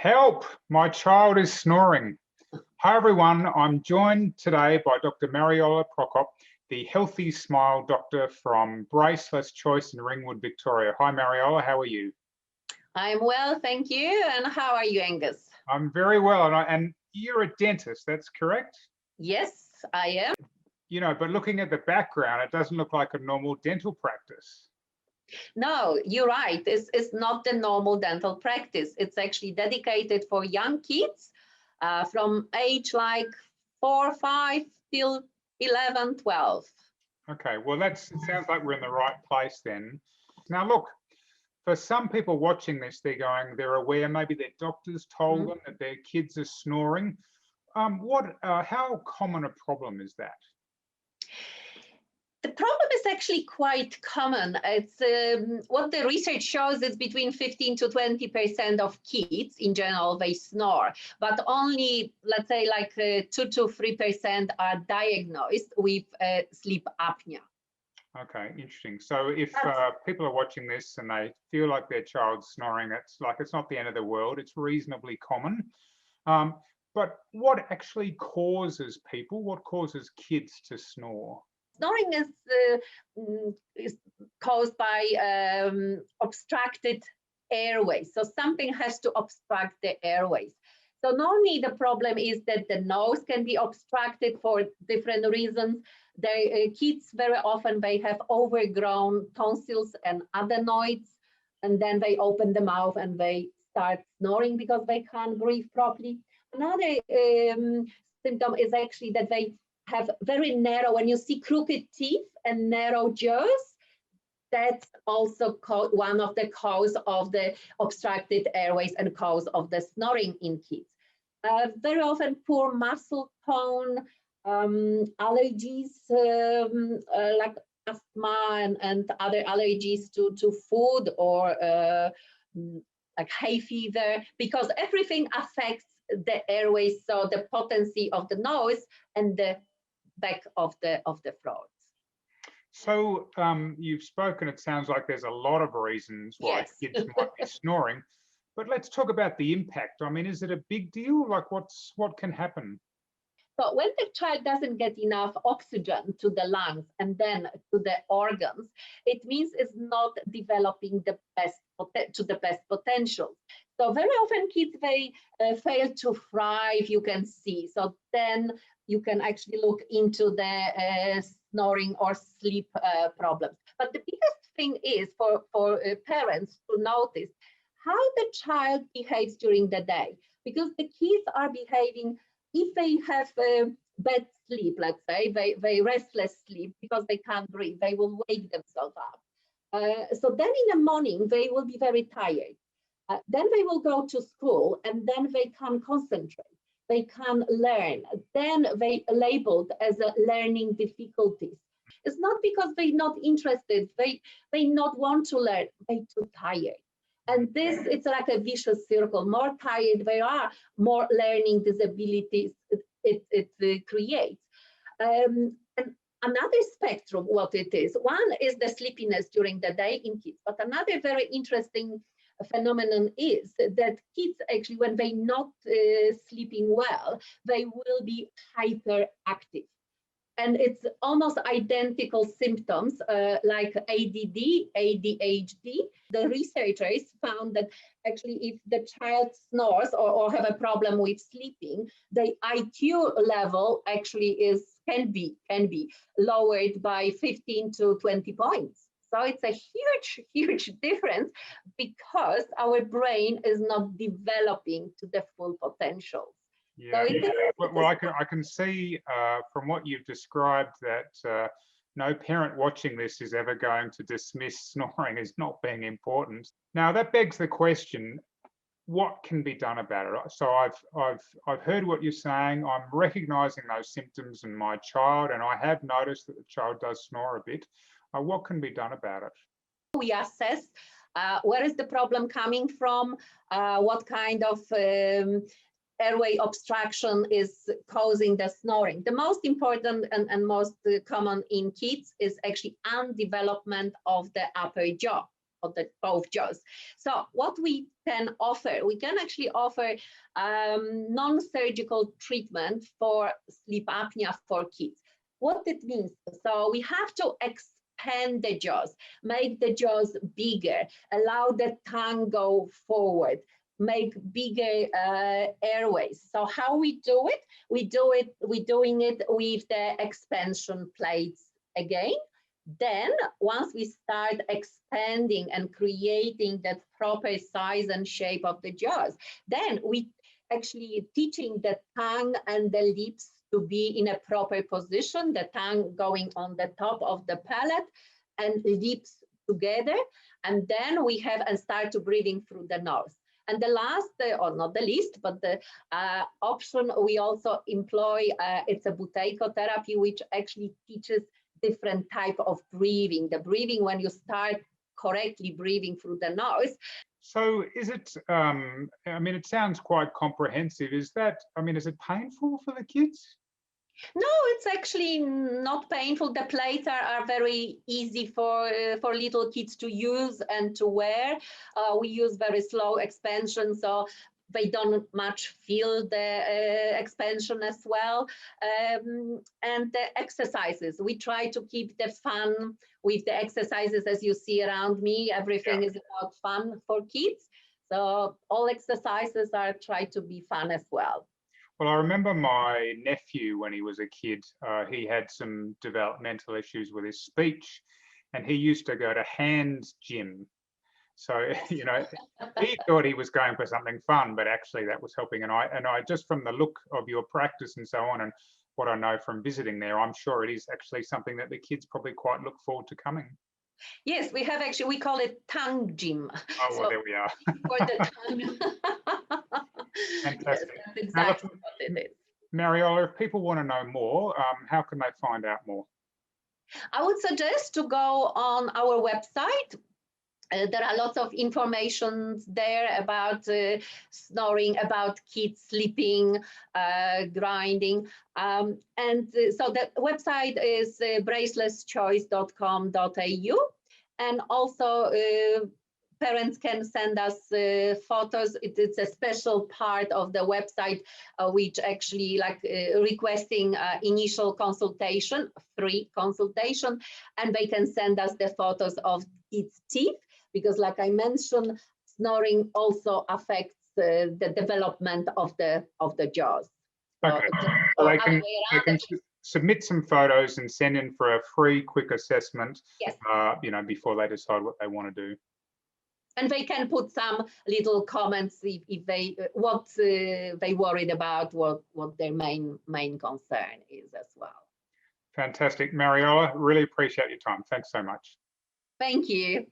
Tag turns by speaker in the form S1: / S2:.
S1: Help! My child is snoring. Hi everyone, I'm joined today by Dr. Mariola Prokop, the Healthy Smile doctor from Braceless Choice in Ringwood, Victoria. Hi Mariola, how are you?
S2: I'm well, thank you. And how are you, Angus?
S1: I'm very well, and you're a dentist, that's correct?
S2: Yes, I am.
S1: You know, but looking at the background, it doesn't look like a normal dental practice.
S2: No, you're right. It's not the normal dental practice. It's actually dedicated for young kids from age like 4, 5 till 11, 12.
S1: Okay, well, it sounds like we're in the right place then. Now, look, for some people watching this, they're aware, maybe their doctors told them that their kids are snoring. How common a problem is that?
S2: The problem is actually quite common. It's what the research shows is between 15 to 20% of kids in general, they snore, but only, let's say, like 2 to 3% are diagnosed with sleep apnea.
S1: Okay, interesting. So if people are watching this and they feel like their child's snoring, it's not the end of the world. It's reasonably common. But what actually causes kids to snore?
S2: Snoring is caused by obstructed airways. So something has to obstruct the airways. So normally the problem is that the nose can be obstructed for different reasons. Kids very often they have overgrown tonsils and adenoids, and then they open the mouth and they start snoring because they can't breathe properly. Another symptom is actually that they have very narrow, when you see crooked teeth and narrow jaws, that's also one of the cause of the obstructed airways and cause of the snoring in kids. Very often poor muscle tone, allergies like asthma and other allergies to food or like hay fever, because everything affects the airways, so the potency of the nose and the back of the throat.
S1: So you've spoken, it sounds like there's a lot of reasons why kids might be snoring, but let's talk about the impact. I mean, is it a big deal? Like what can happen?
S2: So when the child doesn't get enough oxygen to the lungs and then to the organs, it means it's not developing the best potential. So very often kids, they fail to thrive, you can see. So then you can actually look into the snoring or sleep problems. But the biggest thing is for parents to notice how the child behaves during the day, because the kids are behaving, if they have bad sleep, let's say, they restless sleep because they can't breathe, they will wake themselves up. So then in the morning, they will be very tired. Then they will go to school and then they can't concentrate. They can't learn. Then they labeled as a learning difficulties. It's not because they're not interested, they not want to learn, they're too tired. And this, it's like a vicious circle. More tired they are, more learning disabilities it creates. And another spectrum, what it is, one is the sleepiness during the day in kids, but another very interesting phenomenon is that kids actually, when they're not sleeping well, they will be hyperactive. And it's almost identical symptoms like ADD, ADHD. The researchers found that actually if the child snores or have a problem with sleeping, the IQ level actually can be lowered by 15 to 20 points. So it's a huge difference because our brain is not developing to the full potential.
S1: Yeah, well, I can see from what you've described that no parent watching this is ever going to dismiss snoring as not being important. Now that begs the question: what can be done about it? So I've heard what you're saying. I'm recognizing those symptoms in my child, and I have noticed that the child does snore a bit. What can be done about it?
S2: We assess where is the problem coming from, what kind of airway obstruction is causing the snoring. The most important and most common in kids is actually undevelopment of the upper jaw. both jaws. So what we can offer, we can actually offer non-surgical treatment for sleep apnea for kids. What it means, so we have to expand the jaws, make the jaws bigger, allow the tongue go forward, make bigger airways. So how we do it? We're doing it with the expansion plates again. Then once we start expanding and creating that proper size and shape of the jaws, then we actually teaching the tongue and the lips to be in a proper position, the tongue going on the top of the palate and lips together. And then we have and start to breathing through the nose. And the last, or not the least, but the option we also employ, it's a buteyko therapy, which actually teaches different type of breathing. The breathing when you start correctly breathing through the nose.
S1: So is it, I mean, it sounds quite comprehensive. Is that, I mean, is it painful for the kids?
S2: No, it's actually not painful. The plates are very easy for little kids to use and to wear. We use very slow expansion, so they don't much feel the expansion as well. And the exercises, we try to keep the fun with the exercises. As you see around me, everything is about fun for kids. So all exercises are try to be fun as well.
S1: Well, I remember my nephew when he was a kid, he had some developmental issues with his speech, and he used to go to hands gym. So, you know, he thought he was going for something fun, but actually that was helping. And I just from the look of your practice and so on, and what I know from visiting there, I'm sure it is actually something that the kids probably quite look forward to coming.
S2: Yes, we have actually, we call it tongue gym.
S1: Oh, well,
S2: so
S1: there we are.
S2: For the tongue.
S1: Fantastic.
S2: Yes, that's exactly what it is.
S1: Mariola, if people want to know more, how can they find out more?
S2: I would suggest to go on our website. There are lots of information there about snoring, about kids sleeping, grinding. So the website is bracelesschoice.com.au. And also parents can send us photos. It's a special part of the website which actually requesting initial consultation, free consultation, and they can send us the photos of kids' teeth, because like I mentioned, snoring also affects the development of the jaws.
S1: Okay, so they can submit some photos and send in for a free, quick assessment.
S2: Yes.
S1: You know, before they decide what they want to do.
S2: And they can put some little comments if they what they worried about, what their main concern is as well.
S1: Fantastic, Mariola. Really appreciate your time. Thanks so much.
S2: Thank you.